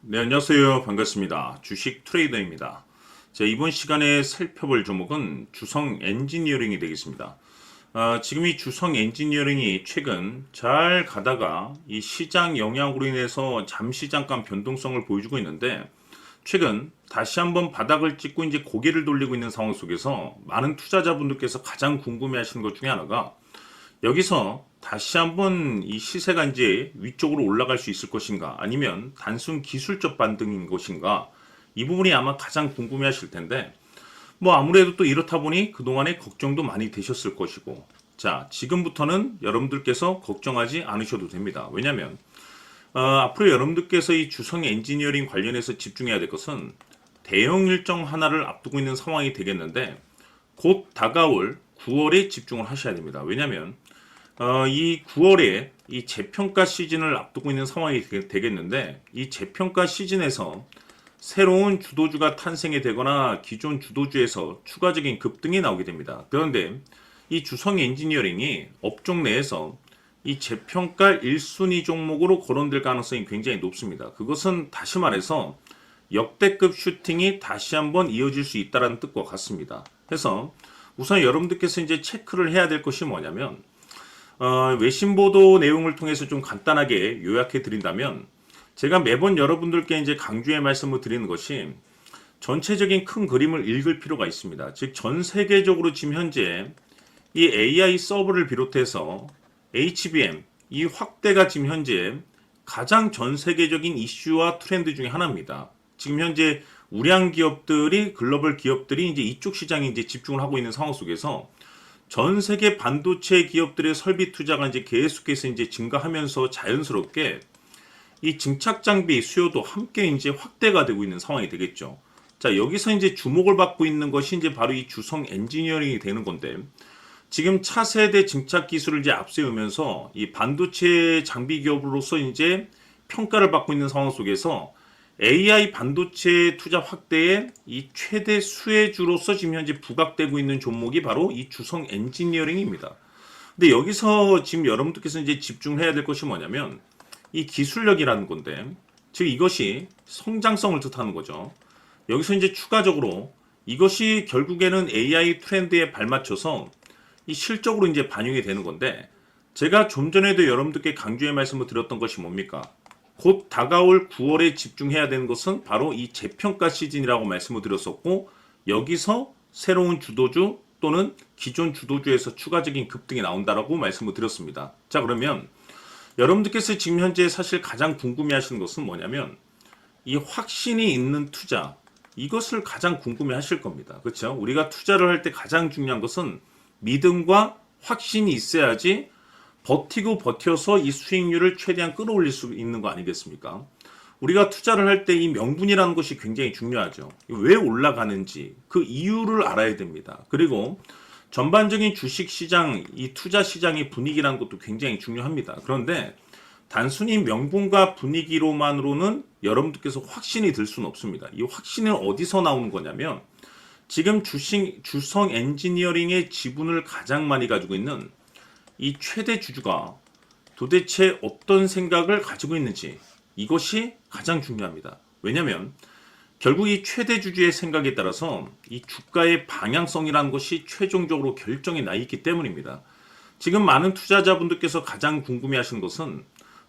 네, 안녕하세요. 반갑습니다. 주식 트레이더입니다. 자, 이번 시간에 살펴볼 종목은 주성 엔지니어링이 되겠습니다. 지금 이 주성 엔지니어링이 최근 잘 가다가 이 시장 영향으로 인해서 잠시 잠깐 변동성을 보여주고 있는데, 최근 다시 한번 바닥을 찍고 이제 고개를 돌리고 있는 상황 속에서 많은 투자자분들께서 가장 궁금해 하시는 것 중에 하나가, 여기서 다시 한번 이 시세가 이제 위쪽으로 올라갈 수 있을 것인가, 아니면 단순 기술적 반등인 것인가, 이 부분이 아마 가장 궁금해 하실 텐데, 뭐 아무래도 또 이렇다 보니 그동안에 걱정도 많이 되셨을 것이고, 자, 지금부터는 여러분들께서 걱정하지 않으셔도 됩니다. 왜냐면 앞으로 여러분들께서 이 주성 엔지니어링 관련해서 집중해야 될 것은 대형 일정 하나를 앞두고 있는 상황이 되겠는데, 곧 다가올 9월에 집중을 하셔야 됩니다. 왜냐면 이 9월에 이 재평가 시즌을 앞두고 있는 상황이 되겠는데, 이 재평가 시즌에서 새로운 주도주가 탄생이 되거나 기존 주도주에서 추가적인 급등이 나오게 됩니다. 그런데 이 주성 엔지니어링이 업종 내에서 이 재평가 1순위 종목으로 거론될 가능성이 굉장히 높습니다. 그것은 다시 말해서 역대급 슈팅이 다시 한번 이어질 수 있다는 뜻과 같습니다. 그래서 우선 여러분들께서 이제 체크를 해야 될 것이 뭐냐면, 외신 보도 내용을 통해서 좀 간단하게 요약해 드린다면, 제가 매번 여러분들께 이제 강조의 말씀을 드리는 것이 전체적인 큰 그림을 읽을 필요가 있습니다. 즉, 전 세계적으로 지금 현재 이 AI 서버를 비롯해서 HBM 이 확대가 지금 현재 가장 전 세계적인 이슈와 트렌드 중에 하나입니다. 지금 현재 우량 기업들이, 글로벌 기업들이 이제 이쪽 시장에 이제 집중을 하고 있는 상황 속에서 전 세계 반도체 기업들의 설비 투자가 이제 계속해서 이제 증가하면서 자연스럽게 이 증착 장비 수요도 함께 이제 확대가 되고 있는 상황이 되겠죠. 자, 여기서 이제 주목을 받고 있는 것이 이제 바로 이 주성 엔지니어링이 되는 건데, 지금 차세대 증착 기술을 이제 앞세우면서 이 반도체 장비 기업으로서 이제 평가를 받고 있는 상황 속에서 AI 반도체 투자 확대의 이 최대 수혜주로서 지금 현재 부각되고 있는 종목이 바로 이 주성 엔지니어링입니다. 근데 여기서 지금 여러분들께서 이제 집중해야 될 것이 뭐냐면 이 기술력이라는 건데, 즉 이것이 성장성을 뜻하는 거죠. 여기서 이제 추가적으로 이것이 결국에는 AI 트렌드에 발맞춰서 이 실적으로 이제 반영이 되는 건데, 제가 좀 전에도 여러분들께 강조의 말씀을 드렸던 것이 뭡니까? 곧 다가올 9월에 집중해야 되는 것은 바로 이 재평가 시즌이라고 말씀을 드렸었고, 여기서 새로운 주도주 또는 기존 주도주에서 추가적인 급등이 나온다라고 말씀을 드렸습니다. 자, 그러면 여러분들께서 지금 현재 사실 가장 궁금해 하시는 것은 뭐냐면 이 확신이 있는 투자, 이것을 가장 궁금해 하실 겁니다. 그렇죠? 우리가 투자를 할 때 가장 중요한 것은 믿음과 확신이 있어야지 버티고 버텨서 이 수익률을 최대한 끌어올릴 수 있는 거 아니겠습니까? 우리가 투자를 할 때 이 명분이라는 것이 굉장히 중요하죠. 왜 올라가는지 그 이유를 알아야 됩니다. 그리고 전반적인 주식 시장, 이 투자 시장의 분위기라는 것도 굉장히 중요합니다. 그런데 단순히 명분과 분위기로만으로는 여러분들께서 확신이 들 수는 없습니다. 이 확신은 어디서 나오는 거냐면, 지금 주성 엔지니어링의 지분을 가장 많이 가지고 있는 이 최대 주주가 도대체 어떤 생각을 가지고 있는지, 이것이 가장 중요합니다. 왜냐하면 결국 이 최대 주주의 생각에 따라서 이 주가의 방향성이라는 것이 최종적으로 결정이 나 있기 때문입니다. 지금 많은 투자자분들께서 가장 궁금해하시는 것은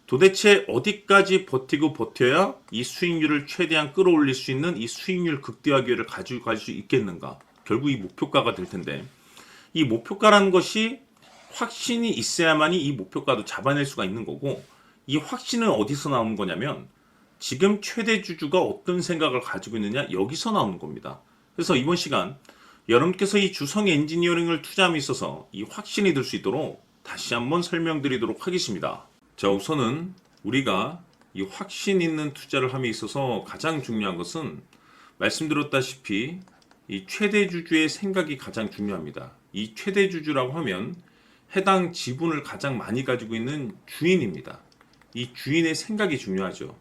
도대체 어디까지 버티고 버텨야 이 수익률을 최대한 끌어올릴 수 있는 이 수익률 극대화 기회를 가지고 갈 수 있겠는가? 결국 이 목표가가 될 텐데, 이 목표가라는 것이 확신이 있어야만이 이 목표가도 잡아낼 수가 있는 거고, 이 확신은 어디서 나오는 거냐면 지금 최대 주주가 어떤 생각을 가지고 있느냐, 여기서 나오는 겁니다. 그래서 이번 시간 여러분께서 이 주성 엔지니어링을 투자함에 있어서 이 확신이 들 수 있도록 다시 한번 설명드리도록 하겠습니다. 자, 우선은 우리가 이 확신 있는 투자를 함에 있어서 가장 중요한 것은 말씀드렸다시피 이 최대 주주의 생각이 가장 중요합니다. 이 최대 주주라고 하면 해당 지분을 가장 많이 가지고 있는 주인입니다. 이 주인의 생각이 중요하죠.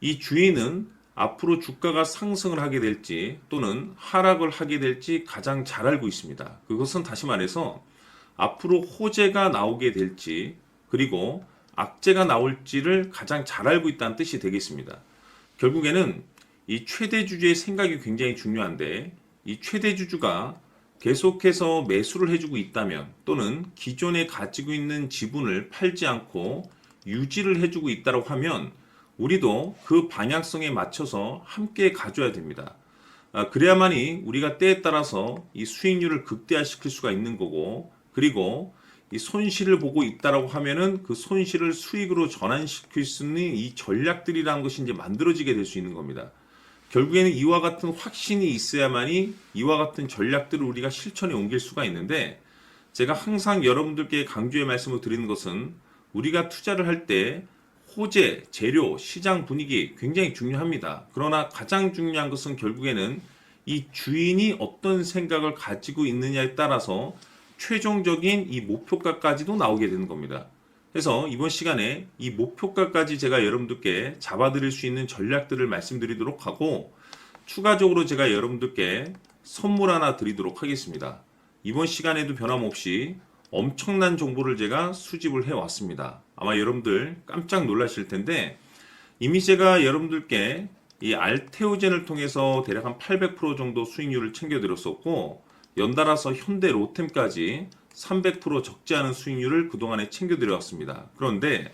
이 주인은 앞으로 주가가 상승을 하게 될지 또는 하락을 하게 될지 가장 잘 알고 있습니다. 그것은 다시 말해서 앞으로 호재가 나오게 될지 그리고 악재가 나올지를 가장 잘 알고 있다는 뜻이 되겠습니다. 결국에는 이 최대 주주의 생각이 굉장히 중요한데, 이 최대 주주가 계속해서 매수를 해주고 있다면, 또는 기존에 가지고 있는 지분을 팔지 않고 유지를 해주고 있다고 하면 우리도 그 방향성에 맞춰서 함께 가져야 됩니다. 그래야만이 우리가 때에 따라서 이 수익률을 극대화시킬 수가 있는 거고, 그리고 이 손실을 보고 있다라고 하면은 그 손실을 수익으로 전환시킬 수 있는 이 전략들이라는 것이 이제 만들어지게 될 수 있는 겁니다. 결국에는 이와 같은 확신이 있어야만이 이와 같은 전략들을 우리가 실천에 옮길 수가 있는데, 제가 항상 여러분들께 강조의 말씀을 드리는 것은 우리가 투자를 할 때 호재, 재료, 시장 분위기 굉장히 중요합니다. 그러나 가장 중요한 것은 결국에는 이 주인이 어떤 생각을 가지고 있느냐에 따라서 최종적인 이 목표가까지도 나오게 되는 겁니다. 그래서 이번 시간에 이 목표가까지 제가 여러분들께 잡아드릴 수 있는 전략들을 말씀드리도록 하고, 추가적으로 제가 여러분들께 선물 하나 드리도록 하겠습니다. 이번 시간에도 변함없이 엄청난 정보를 제가 수집을 해왔습니다. 아마 여러분들 깜짝 놀라실 텐데, 이미 제가 여러분들께 이 알테오젠을 통해서 대략 한 800% 정도 수익률을 챙겨드렸었고, 연달아서 현대 로템까지 300% 적지 않은 수익률을 그동안에 챙겨드려왔습니다. 그런데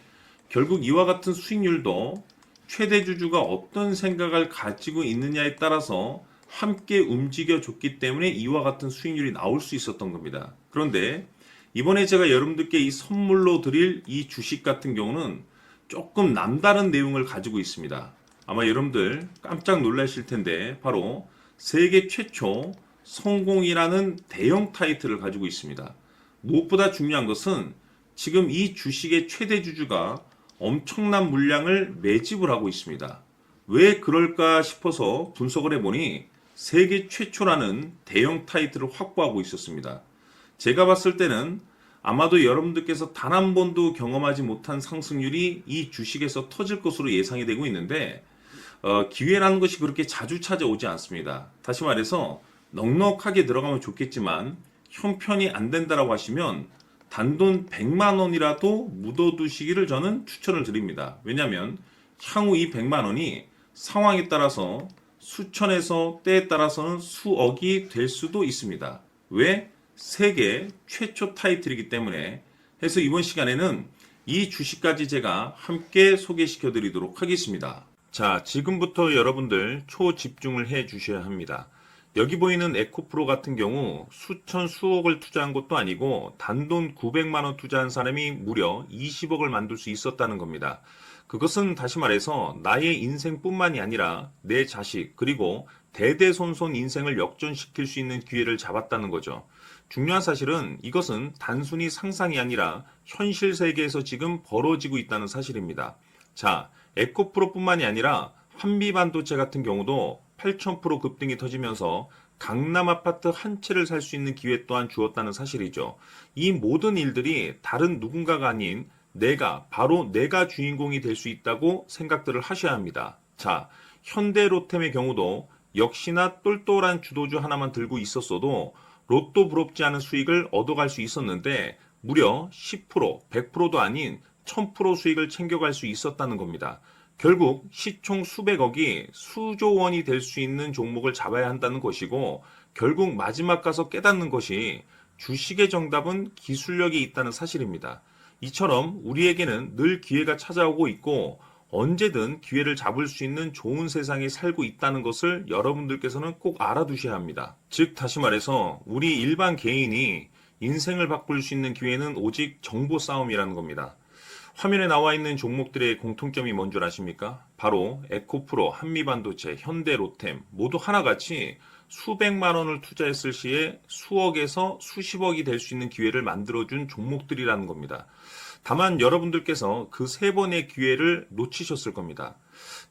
결국 이와 같은 수익률도 최대 주주가 어떤 생각을 가지고 있느냐에 따라서 함께 움직여줬기 때문에 이와 같은 수익률이 나올 수 있었던 겁니다. 그런데 이번에 제가 여러분들께 이 선물로 드릴 이 주식 같은 경우는 조금 남다른 내용을 가지고 있습니다. 아마 여러분들 깜짝 놀라실 텐데, 바로 세계 최초 성공이라는 대형 타이틀을 가지고 있습니다. 무엇보다 중요한 것은 지금 이 주식의 최대 주주가 엄청난 물량을 매집을 하고 있습니다. 왜 그럴까 싶어서 분석을 해보니 세계 최초라는 대형 타이틀을 확보하고 있었습니다. 제가 봤을 때는 아마도 여러분들께서 단 한 번도 경험하지 못한 상승률이 이 주식에서 터질 것으로 예상이 되고 있는데, 기회라는 것이 그렇게 자주 찾아오지 않습니다. 다시 말해서 넉넉하게 들어가면 좋겠지만 형편이 안 된다라고 하시면 단돈 100만 원이라도 묻어두시기를 저는 추천을 드립니다. 왜냐하면 향후 이 100만 원이 상황에 따라서 수천에서 때에 따라서는 수억이 될 수도 있습니다. 왜? 세계 최초 타이틀이기 때문에. 해서 이번 시간에는 이 주식까지 제가 함께 소개시켜 드리도록 하겠습니다. 자, 지금부터 여러분들 초집중을 해 주셔야 합니다. 여기 보이는 에코프로 같은 경우 수천 수억을 투자한 것도 아니고 단돈 900만 원 투자한 사람이 무려 20억을 만들 수 있었다는 겁니다. 그것은 다시 말해서 나의 인생뿐만이 아니라 내 자식, 그리고 대대손손 인생을 역전시킬 수 있는 기회를 잡았다는 거죠. 중요한 사실은 이것은 단순히 상상이 아니라 현실 세계에서 지금 벌어지고 있다는 사실입니다. 자, 에코프로뿐만이 아니라 한미반도체 같은 경우도 8,000% 급등이 터지면서 강남 아파트 한 채를 살 수 있는 기회 또한 주었다는 사실이죠. 이 모든 일들이 다른 누군가가 아닌 바로 내가 주인공이 될 수 있다고 생각들을 하셔야 합니다. 자, 현대로템의 경우도 역시나 똘똘한 주도주 하나만 들고 있었어도 로또 부럽지 않은 수익을 얻어갈 수 있었는데, 무려 10%, 100%도 아닌 1000% 수익을 챙겨갈 수 있었다는 겁니다. 결국 시총 수백억이 수조 원이 될 수 있는 종목을 잡아야 한다는 것이고, 결국 마지막 가서 깨닫는 것이 주식의 정답은 기술력이 있다는 사실입니다. 이처럼 우리에게는 늘 기회가 찾아오고 있고 언제든 기회를 잡을 수 있는 좋은 세상에 살고 있다는 것을 여러분들께서는 꼭 알아두셔야 합니다. 즉 다시 말해서 우리 일반 개인이 인생을 바꿀 수 있는 기회는 오직 정보 싸움이라는 겁니다. 화면에 나와 있는 종목들의 공통점이 뭔 줄 아십니까? 바로 에코프로, 한미반도체, 현대로템 모두 하나같이 수백만 원을 투자했을 시에 수억에서 수십억이 될 수 있는 기회를 만들어준 종목들이라는 겁니다. 다만 여러분들께서 그 세 번의 기회를 놓치셨을 겁니다.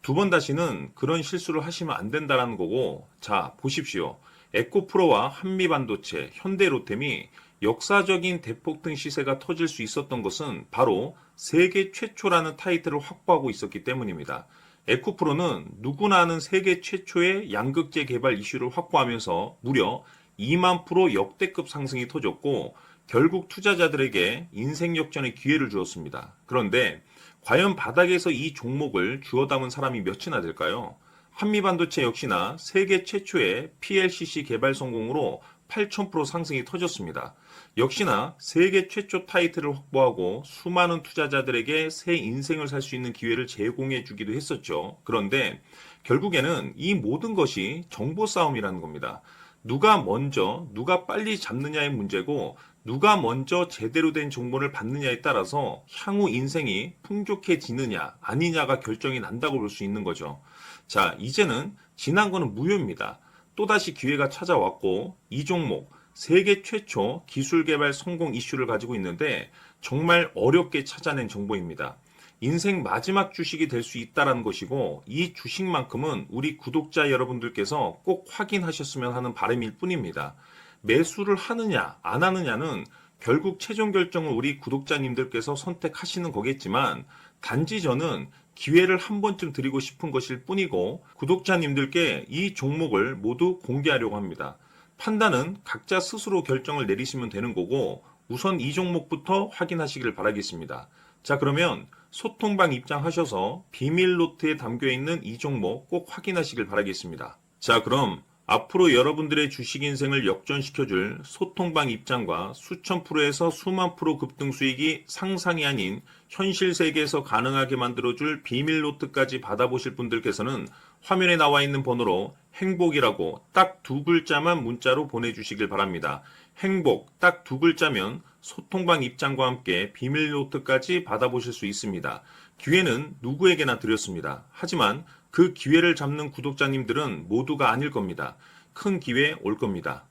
두 번 다시는 그런 실수를 하시면 안 된다는 거고, 자 보십시오. 에코프로와 한미반도체, 현대로템이 역사적인 대폭등 시세가 터질 수 있었던 것은 바로 세계 최초라는 타이틀을 확보하고 있었기 때문입니다. 에코프로는 누구나 아는 세계 최초의 양극재 개발 이슈를 확보하면서 무려 2만 프로 역대급 상승이 터졌고, 결국 투자자들에게 인생 역전의 기회를 주었습니다. 그런데 과연 바닥에서 이 종목을 주워 담은 사람이 몇이나 될까요? 한미반도체 역시나 세계 최초의 PLCC 개발 성공으로 8,000% 상승이 터졌습니다. 역시나 세계 최초 타이틀을 확보하고 수많은 투자자들에게 새 인생을 살 수 있는 기회를 제공해 주기도 했었죠. 그런데 결국에는 이 모든 것이 정보 싸움이라는 겁니다. 누가 먼저, 누가 빨리 잡느냐의 문제고, 누가 먼저 제대로 된 정보를 받느냐에 따라서 향후 인생이 풍족해지느냐, 아니냐가 결정이 난다고 볼 수 있는 거죠. 자, 이제는 지난 거는 무효입니다. 또다시 기회가 찾아왔고, 이 종목, 세계 최초 기술 개발 성공 이슈를 가지고 있는데, 정말 어렵게 찾아낸 정보입니다. 인생 마지막 주식이 될 수 있다는 것이고, 이 주식만큼은 우리 구독자 여러분들께서 꼭 확인하셨으면 하는 바람일 뿐입니다. 매수를 하느냐 안 하느냐는 결국 최종 결정을 우리 구독자님들께서 선택하시는 거겠지만, 단지 저는 기회를 한 번쯤 드리고 싶은 것일 뿐이고, 구독자님들께 이 종목을 모두 공개하려고 합니다. 판단은 각자 스스로 결정을 내리시면 되는 거고, 우선 이 종목부터 확인하시길 바라겠습니다. 자, 그러면 소통방 입장하셔서 비밀 노트에 담겨 있는 이 종목 꼭 확인하시길 바라겠습니다. 자, 그럼 앞으로 여러분들의 주식 인생을 역전시켜줄 소통방 입장과 수천 프로에서 수만 프로 급등 수익이 상상이 아닌 현실 세계에서 가능하게 만들어줄 비밀 노트까지 받아보실 분들께서는 화면에 나와 있는 번호로 행복이라고 딱 두 글자만 문자로 보내주시길 바랍니다. 행복 딱 두 글자면 소통방 입장과 함께 비밀 노트까지 받아보실 수 있습니다. 기회는 누구에게나 드렸습니다. 하지만 그 기회를 잡는 구독자님들은 모두가 아닐 겁니다. 큰 기회 올 겁니다.